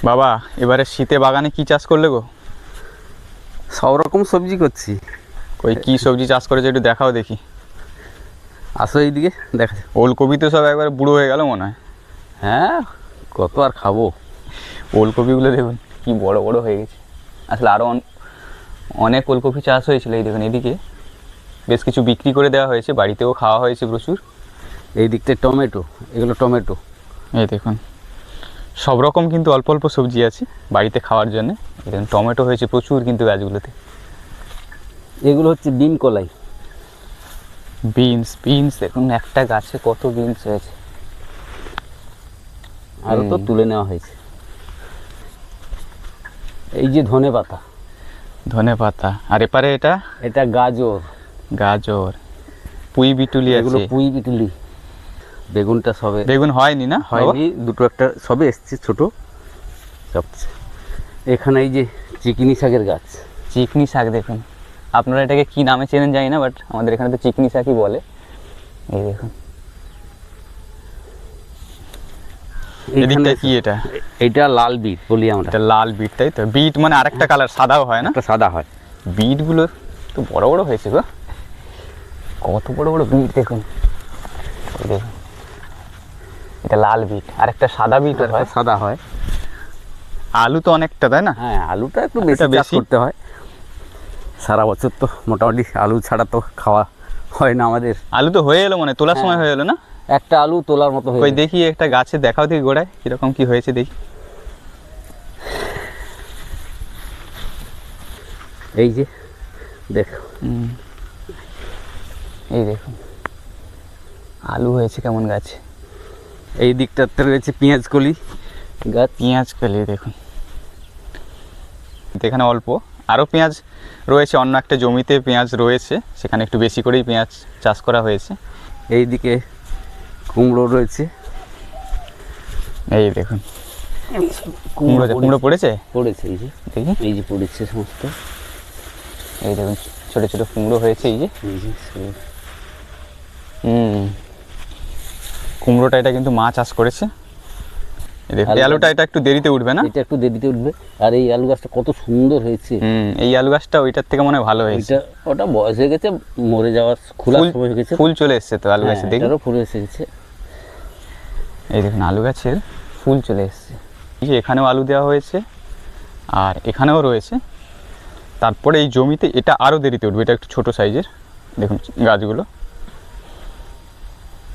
বাবা এবারে শীতে বাগানে কি চাষ করলে গো? সব রকম সবজি করছি। ওই কি সবজি চাষ করেছে একটু দেখাও দেখি। আসো এইদিকে দেখা। ওলকপি তো সব একবার বুড়ো হয়ে গেল মনে হয়। হ্যাঁ, কত আর খাবো। ওলকপিগুলো দেখুন কি বড় বড় হয়ে গেছে। আসলে আরও অনেক ওলকপি চাষ হয়েছিল। এই দেখুন এদিকে বেশ কিছু বিক্রি করে দেওয়া হয়েছে, বাড়িতেও খাওয়া হয়েছে প্রচুর। এই দিকটায় টমেটো, এগুলো টমেটো। এই দেখুন সব রকম কিন্তু অল্প অল্প সবজি আছে বাড়িতে খাওয়ার জন্য। এই দেখুন টমেটো হয়েছে প্রচুর কিন্তু গাছগুলোতে। এগুলো হচ্ছে বিন কলাই। বিনস দেখুন একটা গাছে কত বিনস হয়েছে। আরও তো তুলে নেওয়া হয়েছে। এই যে ধনে পাতা। ধনে পাতা। আর এপারে এটা এটা গাজর। গাজর, পুঁই বিটুলি এগুলো আছে। পুঁই বিটুলি। বেগুনটা সবে বেগুন হয়নি না? হয়নি, দুটো একটা সবে এসছে ছোট সব। এখানে এই যে চিকনি শাকের গাছ। চিকনি শাক দেখুন, আপনারা এটাকে কি নামে চেনেন জানি না, বাট আমাদের এখানে তো চিকনি শাকই বলে। এই দেখুন এদিকটা কি এটা? এটা লাল বিট বলি আমরা। এটা লাল বিট, তাই তো? বিট মানে আরেকটা কালার সাদাও হয় না? একটা সাদা হয়। বিটগুলো তো বড় বড় হয়েছে গো, কত বড় বড় বিট দেখুন। এই দেখুন এটা লাল বিট, আর একটা সাদা বিট হয়। সাদা হয়। আলু তো অনেকটা, তাই না? হ্যাঁ, আলুটা একটু বেশি চাষ করতে হয়। সারা বছর তো মোটামুটি আলু ছাড়া তো খাওয়া হয় না আমাদের। আলু তো হয়ে এলো মানে তোলার সময় হয়ে এলো না? একটা আলু তোলার মতো ওই দেখি একটা গাছে দেখাও দেখি গোড়ায় কিরকম কি হয়েছে দেখি। এই যে দেখো, এই দেখুন আলু হয়েছে কেমন গাছে। এই দিকটাতে রয়েছে পেঁয়াজ কলি গাছ। পেঁয়াজ কলি দেখুন এখানে অল্প, আরও পেঁয়াজ রয়েছে অন্য একটা জমিতে। পেঁয়াজ রয়েছে সেখানে একটু বেশি করেই পেঁয়াজ চাষ করা হয়েছে। এই দিকে কুমড়ো রয়েছে। এই দেখুন কুমড়ো পড়েছে। পড়েছে এই যে, দেখি এই যে পড়েছে সমস্ত। এই দেখুন ছোট ছোট কুমড়ো হয়েছে এই যে। কুমড়োটা এটা কিন্তু মা চাষ করেছে। এই আলুটা এটা একটু দেরিতে উঠবে না? এটা একটু দেরিতে উঠবে। আর এই আলু গাছটা কত সুন্দর হয়েছে। এই আলু গাছটা ওইটার থেকে মনে হয় ভালো হয়েছে। ওটা বয়স হয়ে গেছে, মরে যাওয়ার খোলার সময় হয়ে গেছে। ফুল চলে এসছে তো আলু গাছে, দেখি ফুল এসে গেছে। এই দেখুন আলু গাছের ফুল চলে এসছে। এখানেও আলু দেওয়া হয়েছে আর এখানেও রয়েছে। তারপরে এই জমিতে এটা আরও দেরিতে উঠবে, এটা একটু ছোটো সাইজের দেখুন গাছগুলো।